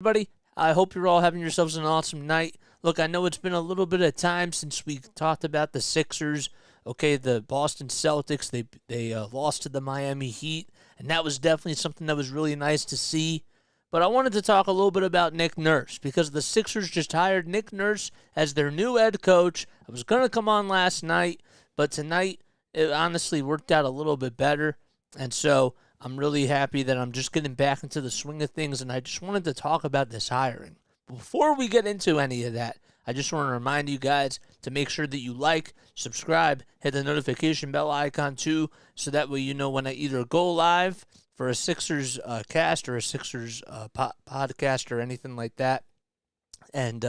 Everybody, I hope you're all having yourselves an awesome night. Look, I know it's been a little bit of time since we talked about the Sixers. Okay, the Boston Celtics, they lost to the Miami Heat, and that was definitely something that was really nice to see. But I wanted to talk a little bit about Nick Nurse because the Sixers just hired Nick Nurse as their new head coach. I was going to come on last night, but tonight it honestly worked out a little bit better. And so I'm really happy that I'm just getting back into the swing of things, and I just wanted to talk about this hiring. Before we get into any of that, I just want to remind you guys to make sure that you like, subscribe, hit the notification bell icon too, so that way you know when I either go live for a Sixers cast or a Sixers podcast or anything like that. And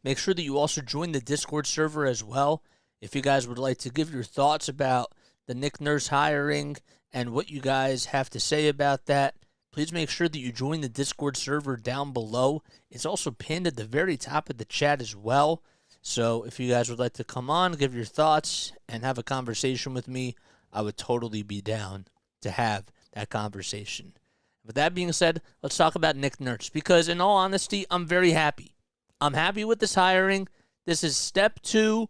make sure that you also join the Discord server as well. If you guys would like to give your thoughts about the Nick Nurse hiring and what you guys have to say about that, please make sure that you join the Discord server down below. It's also pinned at the very top of the chat as well. So if you guys would like to come on, give your thoughts, and have a conversation with me, I would totally be down to have that conversation. With that being said, let's talk about Nick Nurse, because in all honesty, I'm very happy. I'm happy with this hiring. This is step 2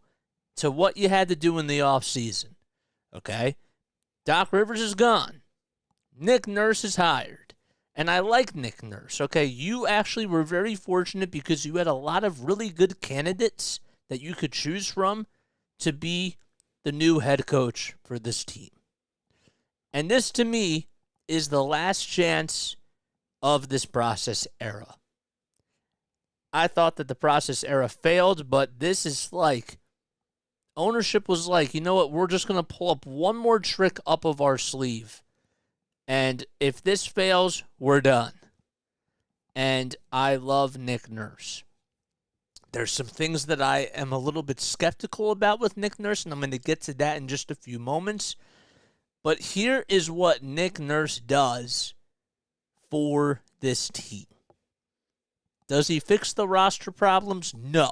to what you had to do in the offseason. Okay? Doc Rivers is gone. Nick Nurse is hired. And I like Nick Nurse. Okay, you actually were very fortunate because you had a lot of really good candidates that you could choose from to be the new head coach for this team. And this, to me, is the last chance of this process era. I thought that the process era failed, but this is like, ownership was like, you know what, we're just going to pull up one more trick up of our sleeve. And if this fails, we're done. And I love Nick Nurse. There's some things that I am a little bit skeptical about with Nick Nurse, and I'm going to get to that in just a few moments. But here is what Nick Nurse does for this team. Does he fix the roster problems? No.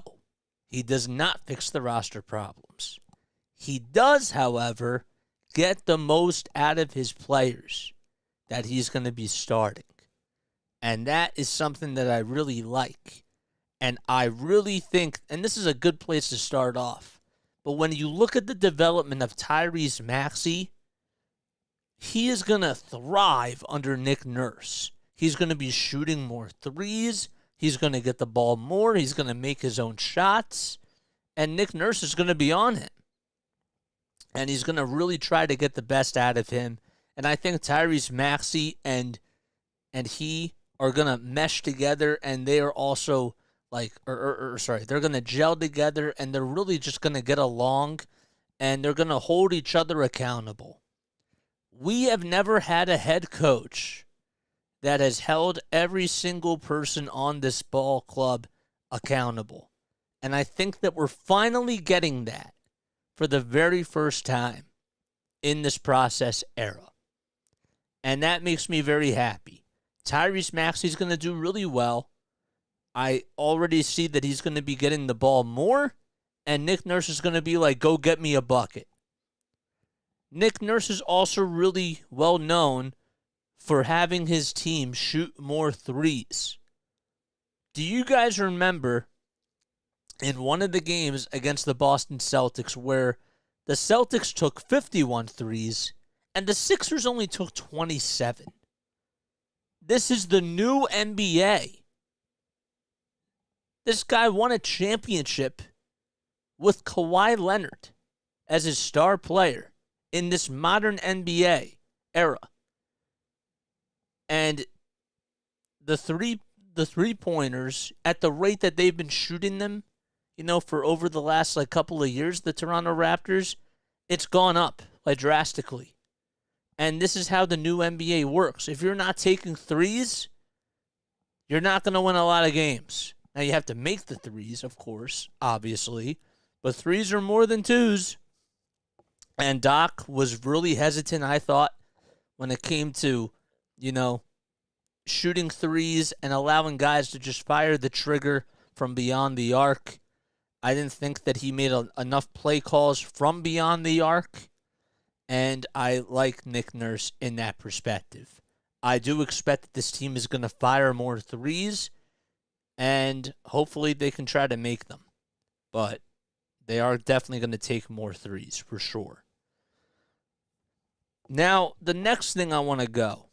He does not fix the roster problems. He does, however, get the most out of his players that he's going to be starting. And that is something that I really like. And I really think, and this is a good place to start off, but when you look at the development of Tyrese Maxey, he is going to thrive under Nick Nurse. He's going to be shooting more threes. He's going to get the ball more. He's going to make his own shots. And Nick Nurse is going to be on him. And he's going to really try to get the best out of him. And I think Tyrese Maxey and he are going to mesh together. And they are also like, they're going to gel together. And they're really just going to get along. And they're going to hold each other accountable. We have never had a head coach that has held every single person on this ball club accountable. And I think that we're finally getting that for the very first time in this process era. And that makes me very happy. Tyrese Maxey's going to do really well. I already see that he's going to be getting the ball more, and Nick Nurse is going to be like, go get me a bucket. Nick Nurse is also really well known for having his team shoot more threes. Do you guys remember in one of the games against the Boston Celtics where the Celtics took 51 threes and the Sixers only took 27? This is the new NBA. This guy won a championship with Kawhi Leonard as his star player in this modern NBA era. And the three-pointers, at the rate that they've been shooting them, for over the last couple of years, the Toronto Raptors, it's gone up drastically. And this is how the new NBA works. If you're not taking threes, you're not going to win a lot of games. Now, you have to make the threes, of course, obviously. But threes are more than twos. And Doc was really hesitant, I thought, when it came to, shooting threes and allowing guys to just fire the trigger from beyond the arc. I didn't think that he made enough play calls from beyond the arc. And I like Nick Nurse in that perspective. I do expect that this team is going to fire more threes. and hopefully they can try to make them. But they are definitely going to take more threes for sure. Now, the next thing I want to go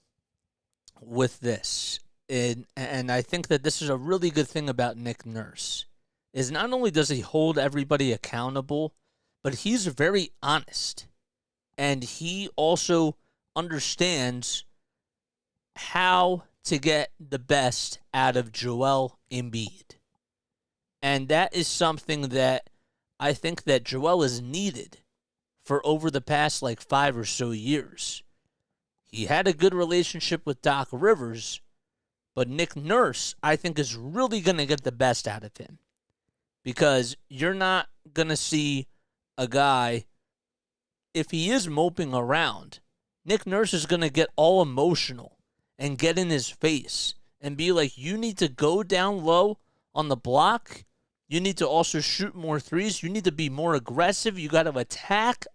with this, and I think that this is a really good thing about Nick Nurse, is not only does he hold everybody accountable, but he's very honest. And he also understands how to get the best out of Joel Embiid. And that is something that I think that Joel is needed for over the past 5 or so years. He had a good relationship with Doc Rivers, but Nick Nurse, I think, is really going to get the best out of him. Because you're not going to see a guy, if he is moping around, Nick Nurse is going to get all emotional and get in his face and be like, you need to go down low on the block. You need to also shoot more threes. You need to be more aggressive. You got to attack.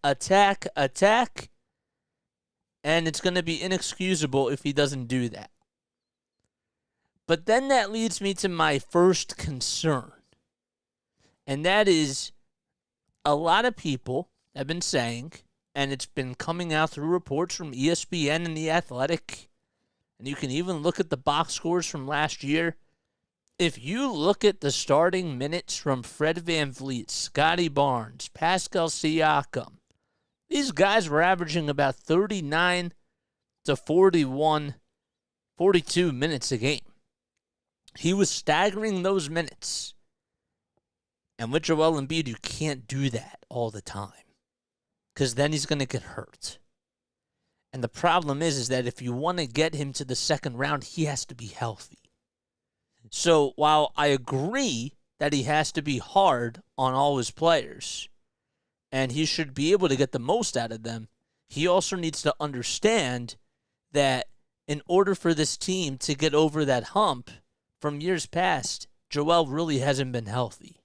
And it's going to be inexcusable if he doesn't do that. But then that leads me to my first concern. And that is, a lot of people have been saying, and it's been coming out through reports from ESPN and The Athletic, and you can even look at the box scores from last year. If you look at the starting minutes from Fred VanVleet, Scotty Barnes, Pascal Siakam, these guys were averaging about 39 to 41, 42 minutes a game. He was staggering those minutes. And with Joel Embiid, you can't do that all the time, because then he's going to get hurt. And the problem is that if you want to get him to the second round, he has to be healthy. So while I agree that he has to be hard on all his players, and he should be able to get the most out of them, he also needs to understand that in order for this team to get over that hump from years past, Joel really hasn't been healthy.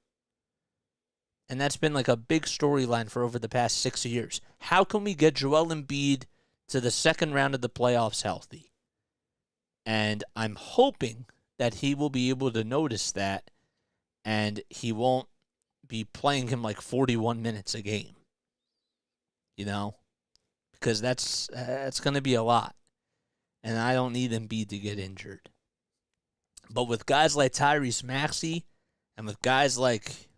And that's been a big storyline for over the past 6 years. How can we get Joel Embiid to the second round of the playoffs healthy? And I'm hoping that he will be able to notice that, and he won't be playing him 41 minutes a game. Because that's going to be a lot. And I don't need Embiid to get injured. But with guys like Tyrese Maxey, and with guys like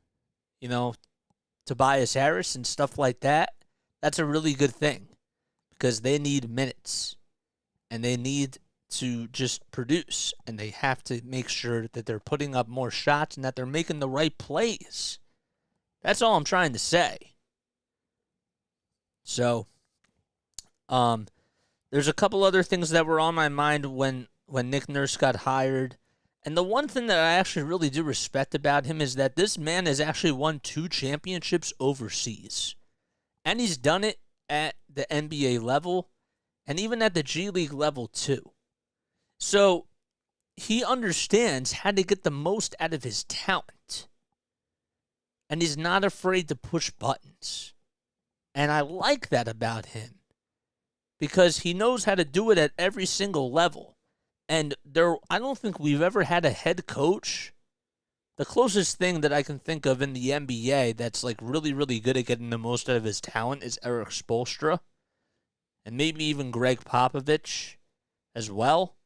Tobias Harris and stuff like that, that's a really good thing, because they need minutes and they need to just produce, and they have to make sure that they're putting up more shots and that they're making the right plays. That's all I'm trying to say. So, there's a couple other things that were on my mind when Nick Nurse got hired. And the one thing that I actually really do respect about him is that this man has actually won 2 championships overseas. And he's done it at the NBA level and even at the G League level too. So he understands how to get the most out of his talent. And he's not afraid to push buttons. And I like that about him, because he knows how to do it at every single level. And I don't think we've ever had a head coach. The closest thing that I can think of in the NBA that's really, really good at getting the most out of his talent is Eric Spoelstra. And maybe even Greg Popovich as well.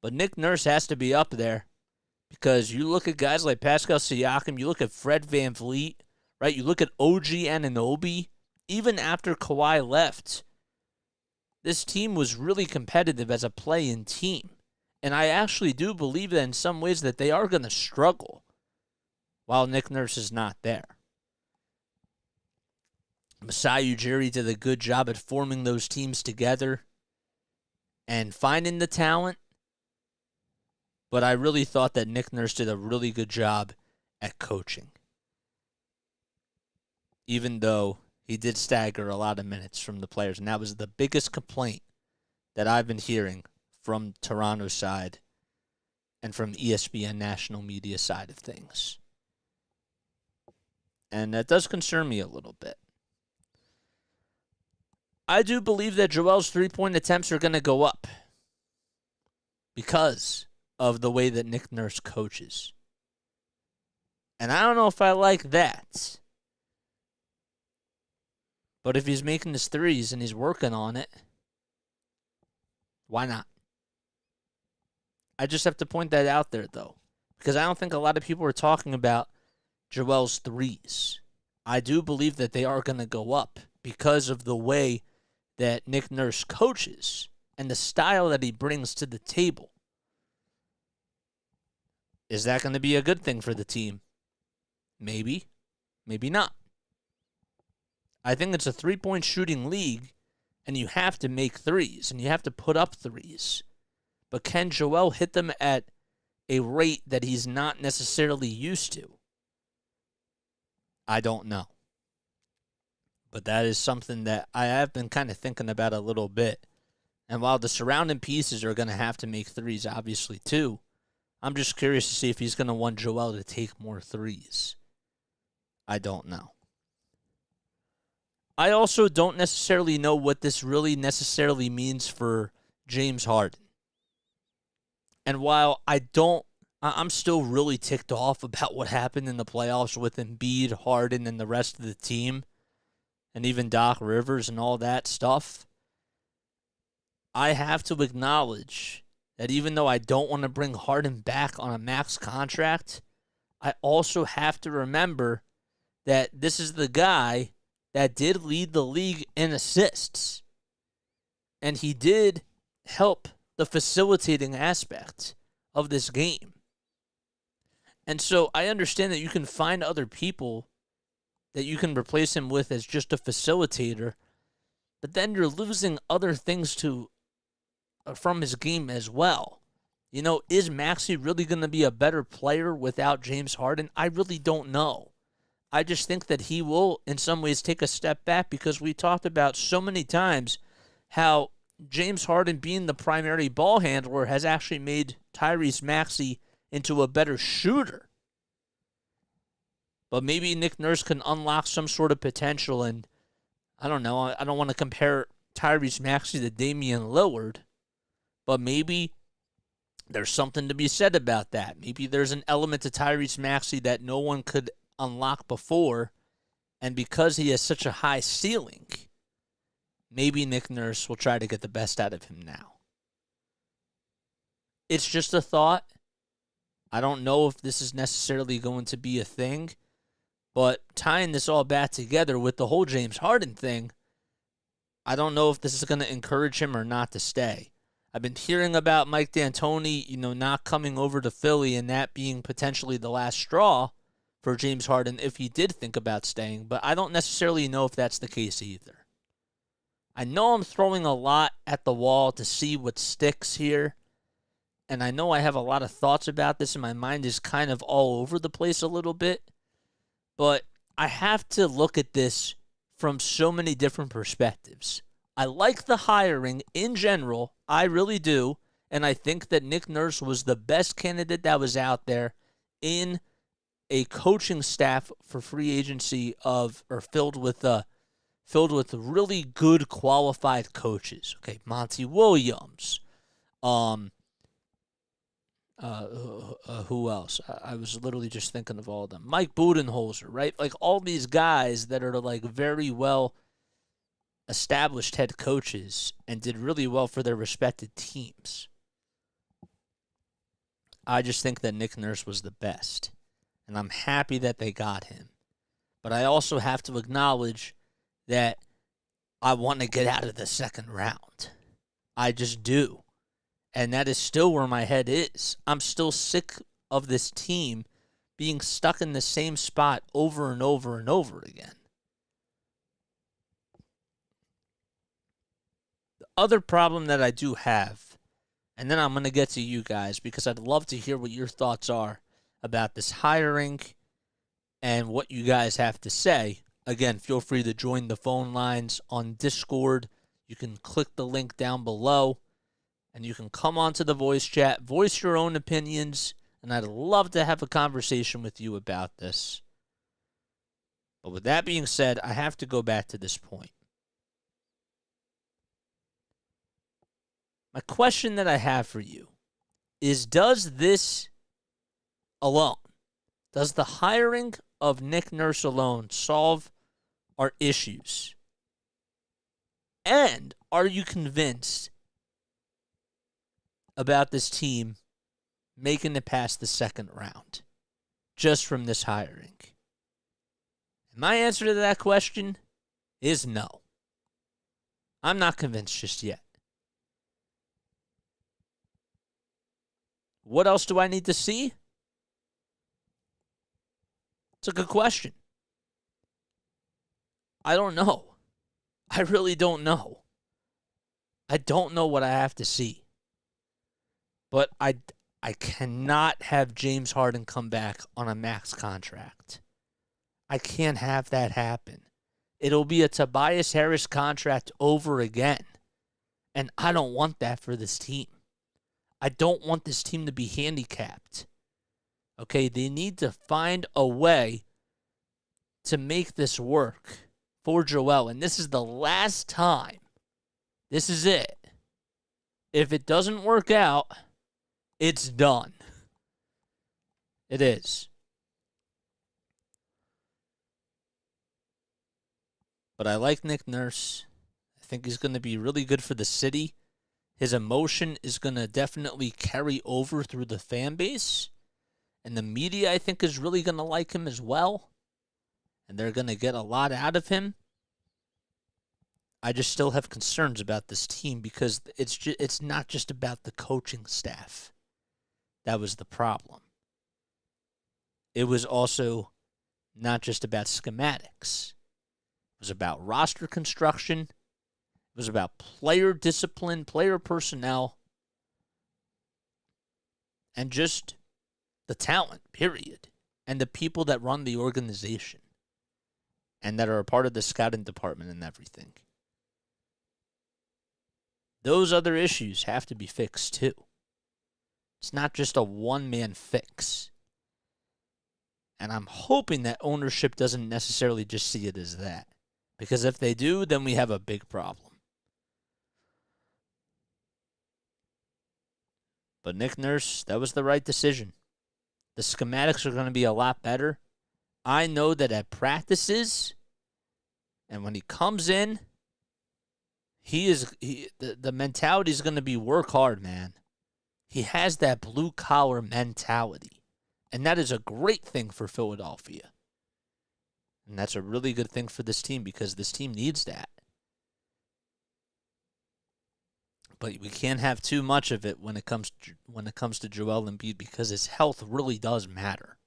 But Nick Nurse has to be up there, because you look at guys like Pascal Siakam, you look at Fred VanVleet, right? You look at OG Anunoby. Even after Kawhi left, this team was really competitive as a play-in team. And I actually do believe that in some ways that they are going to struggle while Nick Nurse is not there. Masai Ujiri did a good job at forming those teams together and finding the talent. But I really thought that Nick Nurse did a really good job at coaching, even though he did stagger a lot of minutes from the players. And that was the biggest complaint that I've been hearing from Toronto's side and from ESPN national media side of things. And that does concern me a little bit. I do believe that Joel's three-point attempts are going to go up because of the way that Nick Nurse coaches. And I don't know if I like that. But if he's making his threes and he's working on it, why not? I just have to point that out there, though, because I don't think a lot of people are talking about Joel's threes. I do believe that they are going to go up because of the way that Nick Nurse coaches and the style that he brings to the table. Is that going to be a good thing for the team? Maybe. Maybe not. I think it's a three-point shooting league, and you have to make threes, and you have to put up threes. But can Joel hit them at a rate that he's not necessarily used to? I don't know. But that is something that I have been kind of thinking about a little bit. And while the surrounding pieces are going to have to make threes, obviously, too, I'm just curious to see if he's going to want Joel to take more threes. I don't know. I also don't necessarily know what this really necessarily means for James Harden. And while I'm still really ticked off about what happened in the playoffs with Embiid, Harden, and the rest of the team, and even Doc Rivers and all that stuff, I have to acknowledge that even though I don't want to bring Harden back on a max contract, I also have to remember that this is the guy that did lead the league in assists. And he did help the facilitating aspect of this game. And so I understand that you can find other people that you can replace him with as just a facilitator, but then you're losing other things from his game as well. You know, is Maxey really going to be a better player without James Harden? I really don't know. I just think that he will, in some ways, take a step back because we talked about so many times how James Harden being the primary ball handler has actually made Tyrese Maxey into a better shooter. But maybe Nick Nurse can unlock some sort of potential, and I don't know. I don't want to compare Tyrese Maxey to Damian Lillard, but maybe there's something to be said about that. Maybe there's an element to Tyrese Maxey that no one could unlock before, and because he has such a high ceiling, maybe Nick Nurse will try to get the best out of him now. It's just a thought. I don't know if this is necessarily going to be a thing, but tying this all back together with the whole James Harden thing, I don't know if this is going to encourage him or not to stay. I've been hearing about Mike D'Antoni, not coming over to Philly and that being potentially the last straw for James Harden if he did think about staying, but I don't necessarily know if that's the case either. I know I'm throwing a lot at the wall to see what sticks here, and I know I have a lot of thoughts about this, and my mind is kind of all over the place a little bit, but I have to look at this from so many different perspectives. I like the hiring in general, I really do, and I think that Nick Nurse was the best candidate that was out there in a coaching staff for free agency filled with really good qualified coaches. Okay, Monty Williams. Who else? I was literally just thinking of all of them. Mike Budenholzer, right? Like all these guys that are like very well established head coaches and did really well for their respected teams. I just think that Nick Nurse was the best, and I'm happy that they got him. But I also have to acknowledge that I want to get out of the second round. I just do. And that is still where my head is. I'm still sick of this team being stuck in the same spot over and over and over again. The other problem that I do have, and then I'm going to get to you guys because I'd love to hear what your thoughts are about this hiring and what you guys have to say. Again, feel free to join the phone lines on Discord. You can click the link down below, and you can come onto the voice chat, voice your own opinions, and I'd love to have a conversation with you about this. But with that being said, I have to go back to this point. My question that I have for you is, does this alone, Does the hiring of Nick Nurse alone solve our issues? And are you convinced about this team making it past the second round just from this hiring? And my answer to that question is no. I'm not convinced just yet. What else do I need to see? It's a good question. I don't know. I really don't know. I don't know what I have to see. But I cannot have James Harden come back on a max contract. I can't have that happen. It'll be a Tobias Harris contract over again. And I don't want that for this team. I don't want this team to be handicapped. Okay, they need to find a way to make this work for Joel. And this is the last time. This is it. If it doesn't work out, it's done. It is. But I like Nick Nurse. I think he's going to be really good for the city. His emotion is going to definitely carry over through the fan base. And the media, I think, is really going to like him as well. And they're going to get a lot out of him. I just still have concerns about this team because it's not just about the coaching staff. That was the problem. It was also not just about schematics. It was about roster construction. It was about player discipline, player personnel, and just the talent, period. And the people that run the organization and that are a part of the scouting department and everything. Those other issues have to be fixed too. It's not just a one-man fix. And I'm hoping that ownership doesn't necessarily just see it as that. Because if they do, then we have a big problem. But Nick Nurse, that was the right decision. The schematics are going to be a lot better. I know that at practices, and when he comes in, the mentality is going to be work hard, man. He has that blue-collar mentality. And that is a great thing for Philadelphia. And that's a really good thing for this team because this team needs that. But we can't have too much of it when it comes to Joel Embiid because his health really does matter.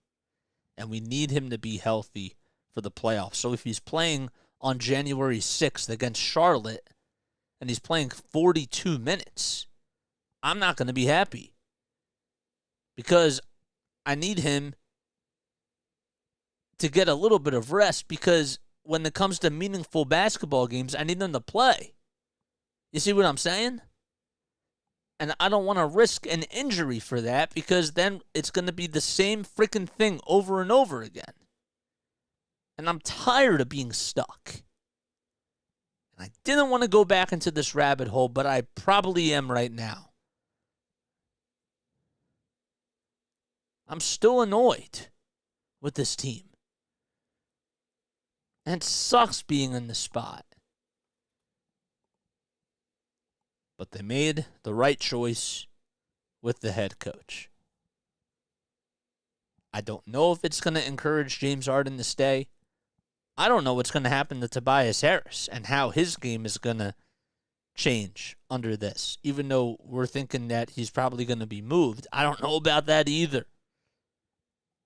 And we need him to be healthy for the playoffs. So if he's playing on January 6th against Charlotte and he's playing 42 minutes, I'm not going to be happy. Because I need him to get a little bit of rest because when it comes to meaningful basketball games, I need them to play. You see what I'm saying? And I don't want to risk an injury for that because then it's going to be the same freaking thing over and over again. And I'm tired of being stuck. And I didn't want to go back into this rabbit hole, but I probably am right now. I'm still annoyed with this team. And it sucks being in the spot. But they made the right choice with the head coach. I don't know if it's going to encourage James Harden to stay. I don't know what's going to happen to Tobias Harris and how his game is going to change under this. Even though we're thinking that he's probably going to be moved. I don't know about that either.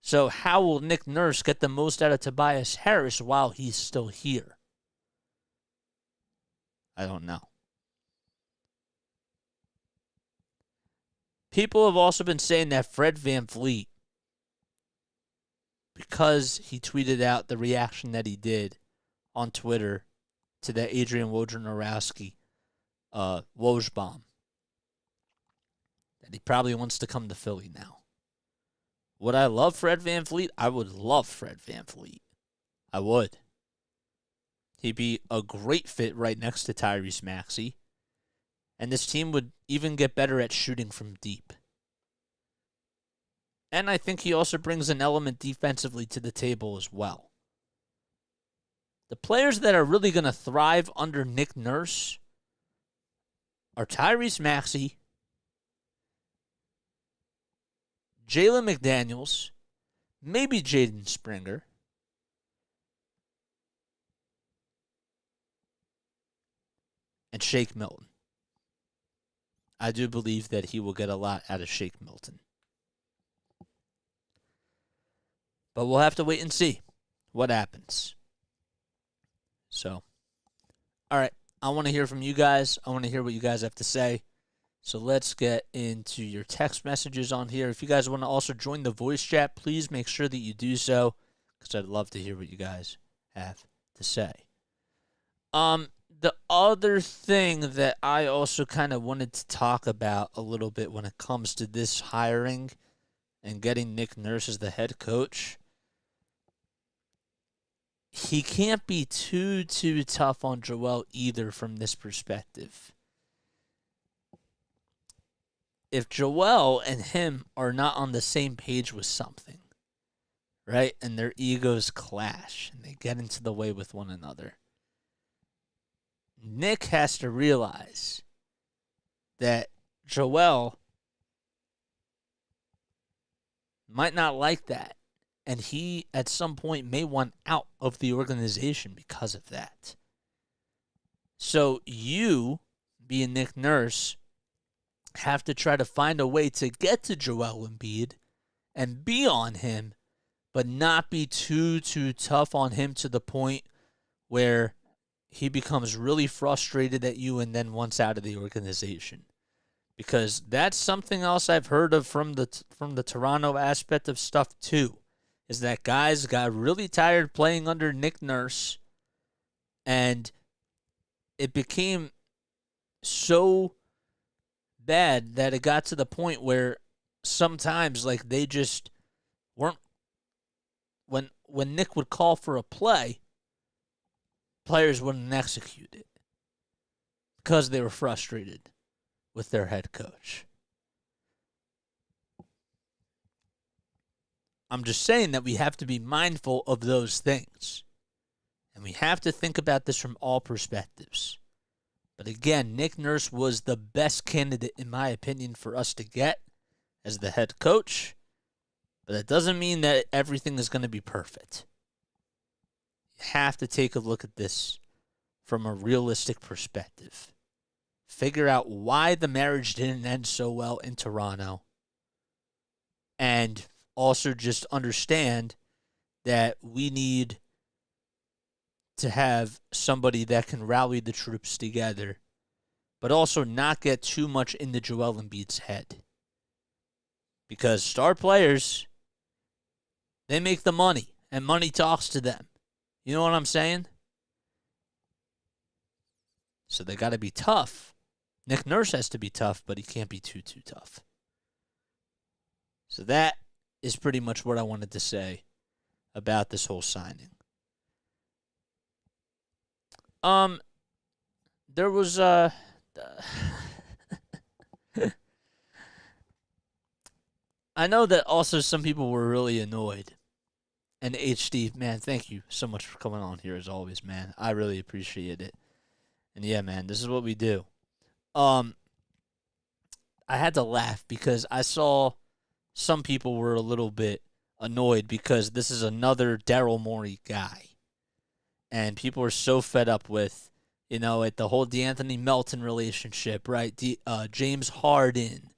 So how will Nick Nurse get the most out of Tobias Harris while he's still here? I don't know. People have also been saying that Fred VanVleet, because he tweeted out the reaction that he did on Twitter to the Adrian Wojnarowski Woj bomb, that he probably wants to come to Philly now. Would I love Fred VanVleet? I would love Fred VanVleet. I would. He'd be a great fit right next to Tyrese Maxey. And this team would even get better at shooting from deep. And I think he also brings an element defensively to the table as well. The players that are really going to thrive under Nick Nurse are Tyrese Maxey, Jalen McDaniels, maybe Jaden Springer, and Shake Milton. I do believe that he will get a lot out of Shake Milton. But we'll have to wait and see what happens. So, all right. I want to hear from you guys. I want to hear what you guys have to say. So let's get into your text messages on here. If you guys want to also join the voice chat, please make sure that you do so, because I'd love to hear what you guys have to say. The other thing that I also kind of wanted to talk about a little bit when it comes to this hiring and getting Nick Nurse as the head coach, he can't be too tough on Joel either from this perspective. If Joel and him are not on the same page with something, right, and their egos clash and they get into the way with one another, Nick has to realize that Joel might not like that. And he, at some point, may want out of the organization because of that. So you, being Nick Nurse, have to try to find a way to get to Joel Embiid and be on him, but not be too tough on him to the point where he becomes really frustrated at you and then wants out of the organization. Because that's something else I've heard of from the Toronto aspect of stuff too. Is that guys got really tired playing under Nick Nurse, and it became so bad that it got to the point where sometimes, like, they just weren't, when Nick would call for a play, players wouldn't execute it because they were frustrated with their head coach. I'm just saying that we have to be mindful of those things. And we have to think about this from all perspectives. But again, Nick Nurse was the best candidate, in my opinion, for us to get as the head coach. But that doesn't mean that everything is going to be perfect. You have to take a look at this from a realistic perspective. Figure out why the marriage didn't end so well in Toronto. And also just understand that we need to have somebody that can rally the troops together, but also not get too much into Joel Embiid's head. Because star players, they make the money, and money talks to them. You know what I'm saying? So they got to be tough. Nick Nurse has to be tough, but he can't be too tough. So that is pretty much what I wanted to say about this whole signing. There was I know that also some people were really annoyed. And HD, man, thank you so much for coming on here as always, man. I really appreciate it. And yeah, man, this is what we do. I had to laugh because I saw some people were a little bit annoyed because this is another Daryl Morey guy. And people are so fed up with, at the whole DeAnthony Melton relationship, right? James Harden,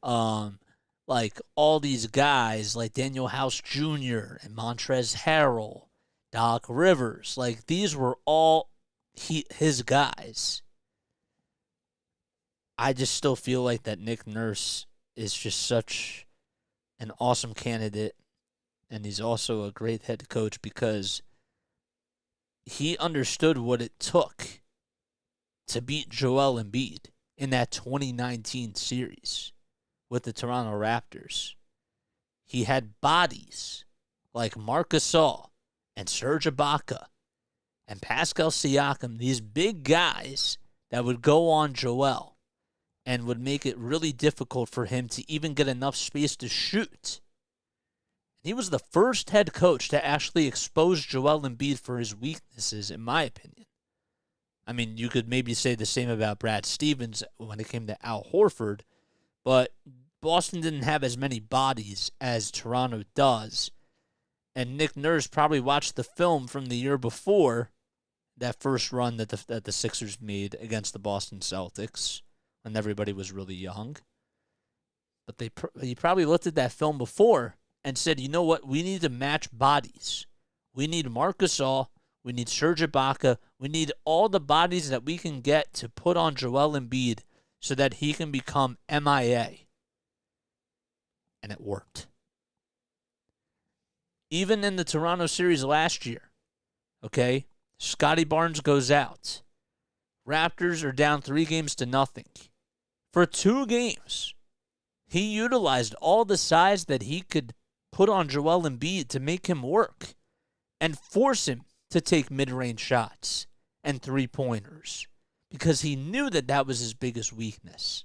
like all these guys like Daniel House Jr. and Montrezl Harrell, Doc Rivers. Like, these were all his guys. I just still feel like that Nick Nurse is just such an awesome candidate, and he's also a great head coach because he understood what it took to beat Joel Embiid in that 2019 series with the Toronto Raptors. He had bodies like Marc Gasol and Serge Ibaka and Pascal Siakam, these big guys that would go on Joel and would make it really difficult for him to even get enough space to shoot. He was the first head coach to actually expose Joel Embiid for his weaknesses, in my opinion. I mean, you could maybe say the same about Brad Stevens when it came to Al Horford, but Boston didn't have as many bodies as Toronto does. And Nick Nurse probably watched the film from the year before, that first run that the Sixers made against the Boston Celtics when everybody was really young. But he probably looked at that film before and said, you know what, we need to match bodies. We need Marc Gasol. We need Serge Ibaka. We need all the bodies that we can get to put on Joel Embiid so that he can become MIA. And it worked. Even in the Toronto series last year, okay, Scotty Barnes goes out. Raptors are down 3-0. For 2 games, he utilized all the size that he could put on Joel Embiid to make him work and force him to take mid-range shots and three-pointers because he knew that that was his biggest weakness.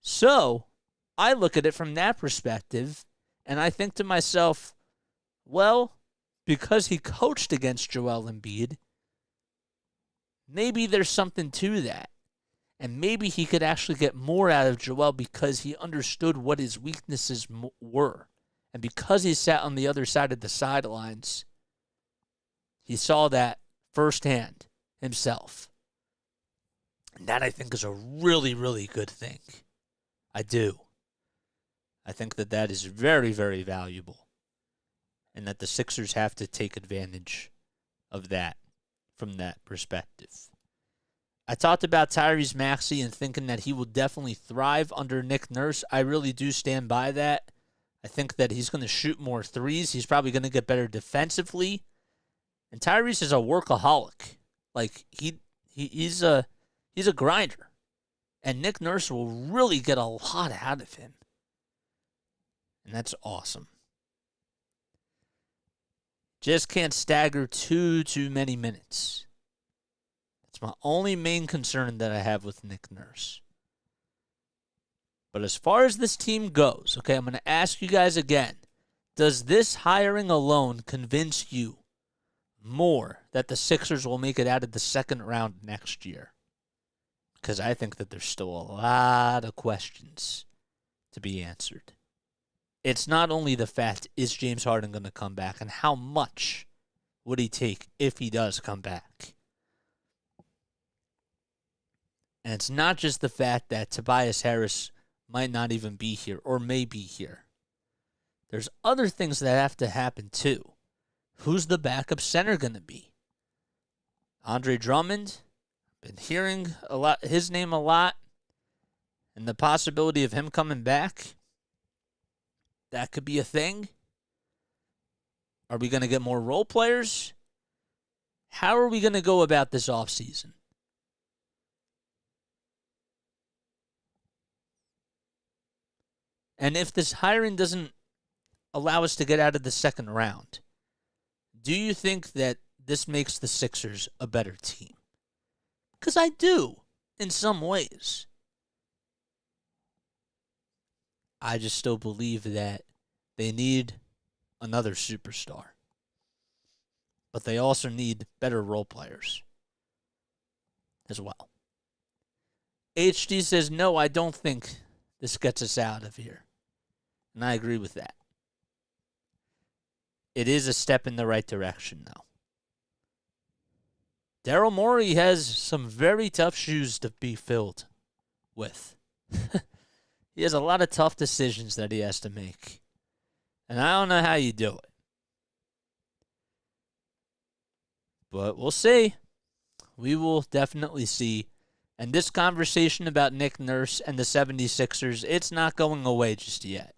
So, I look at it from that perspective, and I think to myself, well, because he coached against Joel Embiid, maybe there's something to that. And maybe he could actually get more out of Joel because he understood what his weaknesses were. And because he sat on the other side of the sidelines, he saw that firsthand himself. And that, I think, is a really, really good thing. I do. I think that that is very, very valuable. And that the Sixers have to take advantage of that from that perspective. I talked about Tyrese Maxey and thinking that he will definitely thrive under Nick Nurse. I really do stand by that. I think that he's going to shoot more threes. He's probably going to get better defensively. And Tyrese is a workaholic. Like, he's a grinder. And Nick Nurse will really get a lot out of him. And that's awesome. Just can't stagger too many minutes. That's my only main concern that I have with Nick Nurse. But as far as this team goes, okay, I'm going to ask you guys again. Does this hiring alone convince you more that the Sixers will make it out of the second round next year? Because I think that there's still a lot of questions to be answered. It's not only the fact, is James Harden going to come back, and how much would he take if he does come back? And it's not just the fact that Tobias Harris might not even be here or may be here. There's other things that have to happen too. Who's the backup center going to be? Andre Drummond, been hearing his name a lot, and the possibility of him coming back, that could be a thing. Are we going to get more role players? How are we going to go about this offseason? And if this hiring doesn't allow us to get out of the second round, do you think that this makes the Sixers a better team? Because I do, in some ways. I just still believe that they need another superstar. But they also need better role players as well. HD says, no, I don't think this gets us out of here. And I agree with that. It is a step in the right direction, though. Daryl Morey has some very tough shoes to be filled with. He has a lot of tough decisions that he has to make. And I don't know how you do it. But we'll see. We will definitely see. And this conversation about Nick Nurse and the 76ers, it's not going away just yet.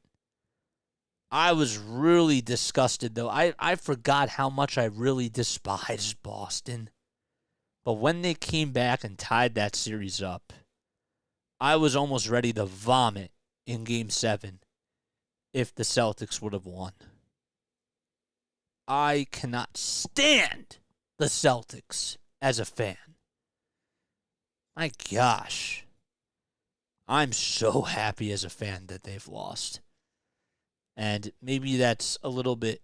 I was really disgusted, though. I forgot how much I really despised Boston. But when they came back and tied that series up, I was almost ready to vomit in Game 7 if the Celtics would have won. I cannot stand the Celtics as a fan. My gosh. I'm so happy as a fan that they've lost. And maybe that's a little bit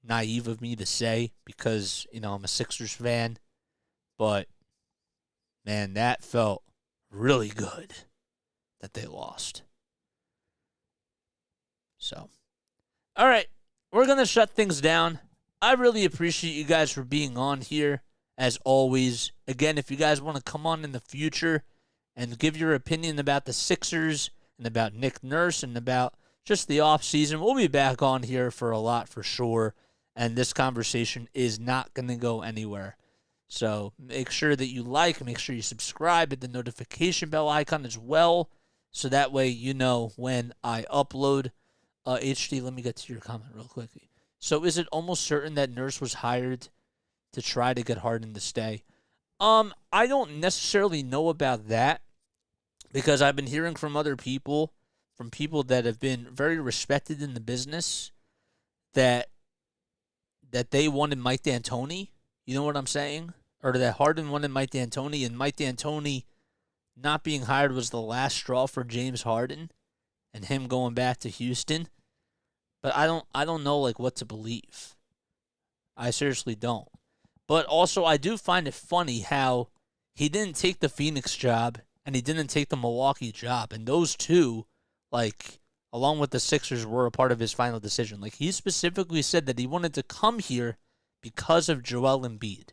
naive of me to say because, I'm a Sixers fan. But, man, that felt really good that they lost. So, all right, we're going to shut things down. I really appreciate you guys for being on here, as always. Again, if you guys want to come on in the future and give your opinion about the Sixers and about Nick Nurse and about just the offseason, we'll be back on here for a lot for sure. And this conversation is not going to go anywhere. So make sure that you make sure you subscribe, hit the notification bell icon as well, so that way you know when I upload. HD, let me get to your comment real quickly. So is it almost certain that Nurse was hired to try to get Harden to stay? I don't necessarily know about that because I've been hearing from other people, from people that have been very respected in the business, that they wanted Mike D'Antoni. You know what I'm saying? Or that Harden wanted Mike D'Antoni, and Mike D'Antoni not being hired was the last straw for James Harden and him going back to Houston. But I don't know what to believe. I seriously don't. But also I do find it funny how he didn't take the Phoenix job and he didn't take the Milwaukee job. And those two, along with the Sixers, were a part of his final decision. He specifically said that he wanted to come here because of Joel Embiid.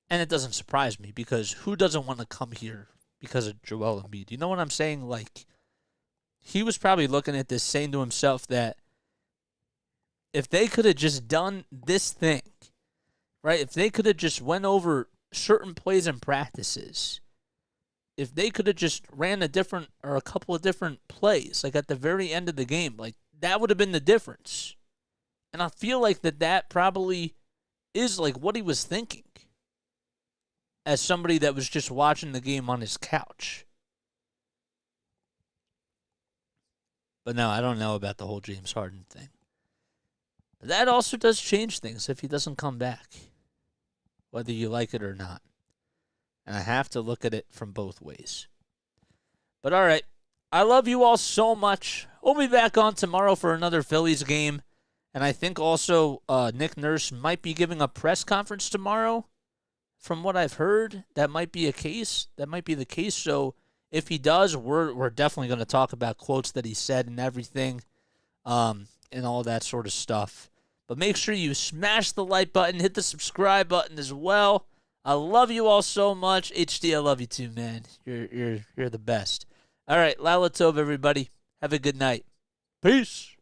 And it doesn't surprise me because who doesn't want to come here because of Joel Embiid? You know what I'm saying? He was probably looking at this saying to himself that if they could have just done this thing, right? If they could have just went over certain plays and practices, if they could have just ran a couple of different plays, at the very end of the game, that would have been the difference. And I feel that probably is what he was thinking as somebody that was just watching the game on his couch. But no, I don't know about the whole James Harden thing. But that also does change things if he doesn't come back, whether you like it or not. And I have to look at it from both ways. But all right, I love you all so much. We'll be back on tomorrow for another Phillies game. And I think also Nick Nurse might be giving a press conference tomorrow. From what I've heard, that might be a case. That might be the case. So if he does, we're definitely going to talk about quotes that he said and everything, and all that sort of stuff. But make sure you smash the like button, hit the subscribe button as well. I love you all so much. HD, I love you too, man. You're the best. All right, Lala Tov, everybody. Have a good night. Peace.